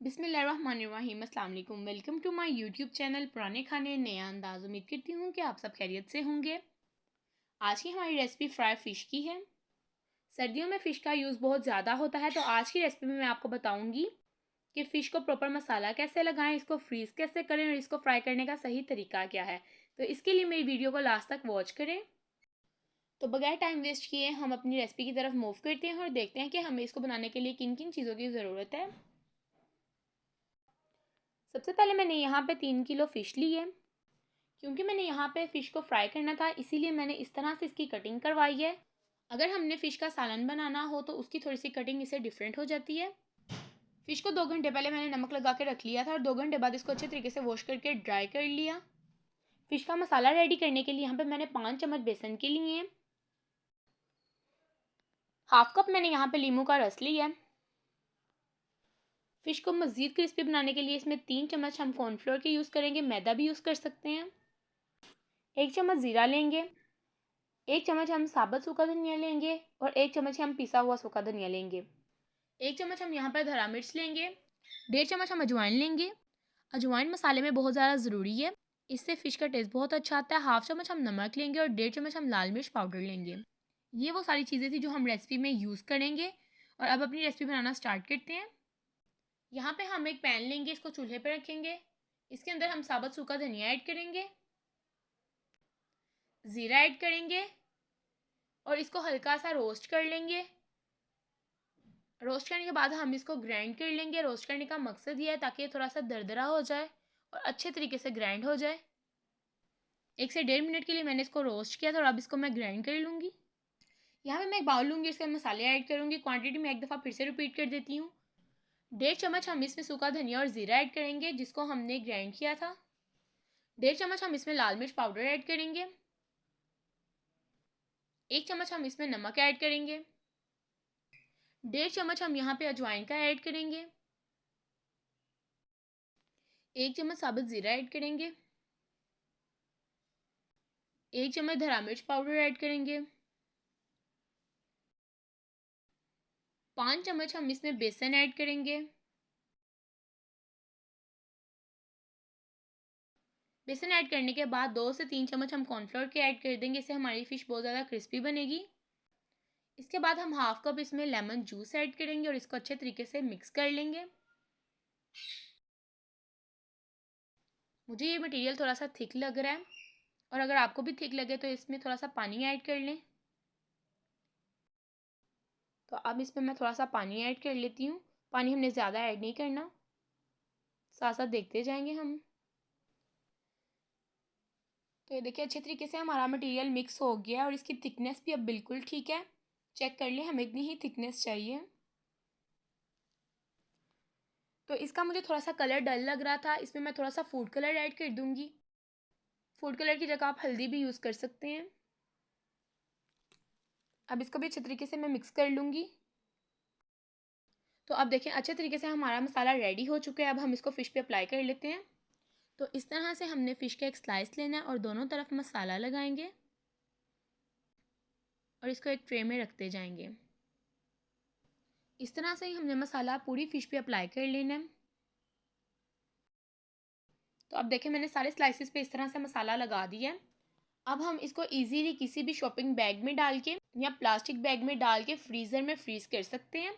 बिस्मिल्लाहिर्रहमानिर्रहीम। अस्सलाम वालेकुम। Welcome to my YouTube channel पुराने खाने नया अंदाज। उम्मीद करती हूँ कि आप सब खैरियत से होंगे। आज की हमारी रेसिपी फ्राई फ़िश की है। सर्दियों में फ़िश का यूज़ बहुत ज़्यादा होता है, तो आज की रेसिपी में मैं आपको बताऊँगी कि फ़िश को प्रॉपर मसाला कैसे लगाएं, इसको फ्रीज़ कैसे करें और इसको फ्राई करने का सही तरीका क्या है। तो इसके लिए मेरी वीडियो को लास्ट तक वॉच करें। तो बगैर टाइम वेस्ट किए हम अपनी रेसिपी की तरफ मूव करते हैं और देखते हैं कि हमें इसको बनाने के लिए किन किन चीज़ों की ज़रूरत है। सबसे पहले मैंने यहाँ पे 3 किलो फ़िश ली है। क्योंकि मैंने यहाँ पे फ़िश को फ्राई करना था, इसीलिए मैंने इस तरह से इसकी कटिंग करवाई है। अगर हमने फ़िश का सालन बनाना हो तो उसकी थोड़ी सी कटिंग इससे डिफरेंट हो जाती है। फ़िश को 2 घंटे पहले मैंने नमक लगा के रख लिया था और 2 घंटे बाद इसको अच्छे तरीके से वॉश करके ड्राई कर लिया। फ़िश का मसाला रेडी करने के लिए यहाँ पे मैंने 5 चम्मच बेसन के लिए हैं। हाफ कप मैंने यहाँ पे लीमू का रस लिया है। फ़िश को मज़ीद क्रिस्पी बनाने के लिए इसमें 3 चम्मच हम कॉर्नफ्लोर के यूज़ करेंगे, मैदा भी यूज़ कर सकते हैं। 1 चम्मच ज़ीरा लेंगे, 1 चम्मच हम साबुत सूखा धनिया लेंगे और 1 चम्मच हम पिसा हुआ सूखा धनिया लेंगे। 1 चम्मच हम यहाँ पर हरा मिर्च लेंगे। 1.5 चम्मच हम अजवाइन लेंगे। अजवाइन मसाले में बहुत ज़्यादा ज़रूरी है, इससे फ़िश का टेस्ट बहुत अच्छा आता है। हाफ चम्मच हम नमक लेंगे और 1.5 चम्मच हम लाल मिर्च पाउडर लेंगे। ये वो सारी चीज़ें थी जो हम रेसिपी में यूज़ करेंगे। और अब अपनी रेसिपी बनाना स्टार्ट करते हैं। यहाँ पे हम एक पैन लेंगे, इसको चूल्हे पर रखेंगे। इसके अंदर हम साबुत सूखा धनिया ऐड करेंगे, ज़ीरा ऐड करेंगे और इसको हल्का सा रोस्ट कर लेंगे। रोस्ट करने के बाद हम इसको ग्राइंड कर लेंगे। रोस्ट करने का मकसद ये है ताकि ये थोड़ा सा दरदरा हो जाए और अच्छे तरीके से ग्राइंड हो जाए। 1 से 1.5 मिनट के लिए मैंने इसको रोस्ट किया था और अब इसको मैं ग्राइंड कर लूँगी। यहाँ पे मैं एक बाउल लूँगी, इसके मसाले ऐड करूँगी। क्वांटिटी में एक दफ़ा फिर से रिपीट कर देती हूँ। 1.5 चम्मच हम इसमें सूखा धनिया और ज़ीरा ऐड करेंगे जिसको हमने ग्राइंड किया था। 1.5 चम्मच हम इसमें लाल मिर्च पाउडर ऐड करेंगे। 1 चम्मच हम इसमें नमक ऐड करेंगे। 1.5 चम्मच हम यहाँ पे अजवाइन का ऐड करेंगे। 1 चम्मच साबुत ज़ीरा ऐड करेंगे। 1 चम्मच हरा मिर्च पाउडर ऐड करेंगे। 5 चम्मच हम इसमें बेसन ऐड करेंगे। बेसन ऐड करने के बाद 2 से 3 चम्मच हम कॉर्नफ्लोर के ऐड कर देंगे, इससे हमारी फ़िश बहुत ज़्यादा क्रिस्पी बनेगी। इसके बाद हम हाफ कप इसमें लेमन जूस ऐड करेंगे और इसको अच्छे तरीके से मिक्स कर लेंगे। मुझे ये मटेरियल थोड़ा सा थिक लग रहा है और अगर आपको भी थिक लगे तो इसमें थोड़ा सा पानी ऐड कर लें। तो अब इसमें मैं थोड़ा सा पानी ऐड कर लेती हूँ। पानी हमने ज़्यादा ऐड नहीं करना, साथ साथ देखते जाएंगे हम। तो ये देखिए अच्छे तरीके से हमारा मटेरियल मिक्स हो गया और इसकी थिकनेस भी अब बिल्कुल ठीक है। चेक कर लें, हमें इतनी ही थिकनेस चाहिए। तो इसका मुझे थोड़ा सा कलर डल लग रहा था, इसमें मैं थोड़ा सा फूड कलर ऐड कर दूंगी। फूड कलर की जगह आप हल्दी भी यूज़ कर सकते हैं। अब इसको भी अच्छे तरीके से मैं मिक्स कर लूँगी। तो अब देखें अच्छे तरीके से हमारा मसाला रेडी हो चुका है। अब हम इसको फ़िश पे अप्लाई कर लेते हैं। तो इस तरह से हमने फ़िश का एक स्लाइस लेना है और दोनों तरफ मसाला लगाएंगे और इसको एक ट्रे में रखते जाएंगे। इस तरह से ही हमने मसाला पूरी फ़िश पे अप्लाई कर लेना है। तो अब देखें मैंने सारे स्लाइसिस पे इस तरह से मसाला लगा दिया है। अब हम इसको इजीली किसी भी शॉपिंग बैग में डाल के या प्लास्टिक बैग में डाल के फ्रीज़र में फ्रीज़ कर सकते हैं।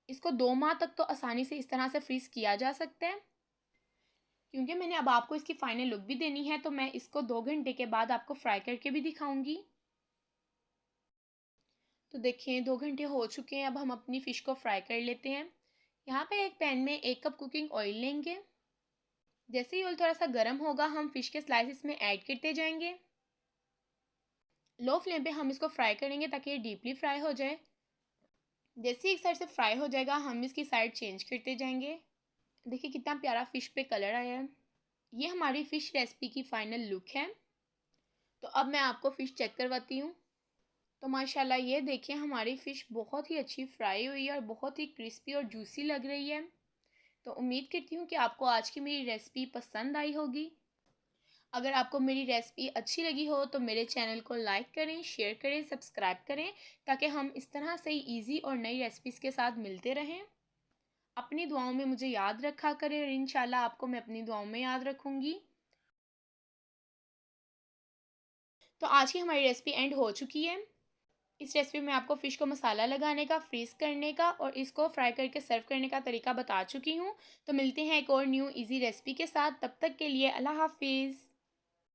इसको 2 माह तक तो आसानी से इस तरह से फ्रीज़ किया जा सकता है। क्योंकि मैंने अब आपको इसकी फ़ाइनल लुक भी देनी है, तो मैं इसको 2 घंटे के बाद आपको फ्राई करके भी दिखाऊंगी। तो देखिए 2 घंटे हो चुके हैं। अब हम अपनी फ़िश को फ्राई कर लेते हैं। यहाँ पे एक पैन में 1 कप कुकिंग ऑयल लेंगे। जैसे ही ऑयल थोड़ा सा गर्म होगा हम फ़िश के स्लाइसिस में ऐड करते जाएंगे। लो फ्लेम पे हम इसको फ्राई करेंगे ताकि ये डीपली फ्राई हो जाए। जैसे ही एक साइड से फ्राई हो जाएगा हम इसकी साइड चेंज करते जाएंगे। देखिए कितना प्यारा फ़िश पे कलर आया है। ये हमारी फ़िश रेसिपी की फ़ाइनल लुक है। तो अब मैं आपको फ़िश चेक करवाती हूँ। तो माशाल्लाह ये देखिए हमारी फ़िश बहुत ही अच्छी फ्राई हुई है और बहुत ही क्रिस्पी और जूसी लग रही है। तो उम्मीद करती हूँ कि आपको आज की मेरी रेसिपी पसंद आई होगी। अगर आपको मेरी रेसिपी अच्छी लगी हो तो मेरे चैनल को लाइक करें, शेयर करें, सब्सक्राइब करें ताकि हम इस तरह से ही ईज़ी और नई रेसिपीज़ के साथ मिलते रहें। अपनी दुआओं में मुझे याद रखा करें और इंशाल्लाह आपको मैं अपनी दुआओं में याद रखूँगी। तो आज की हमारी रेसिपी एंड हो चुकी है। इस रेसिपी में आपको फ़िश को मसाला लगाने का, फ्रीज़ करने का और इसको फ्राई करके सर्व करने का तरीका बता चुकी हूँ। तो मिलते हैं एक और न्यू ईज़ी रेसिपी के साथ, तब तक के लिए अल्लाह हाफ़िज़।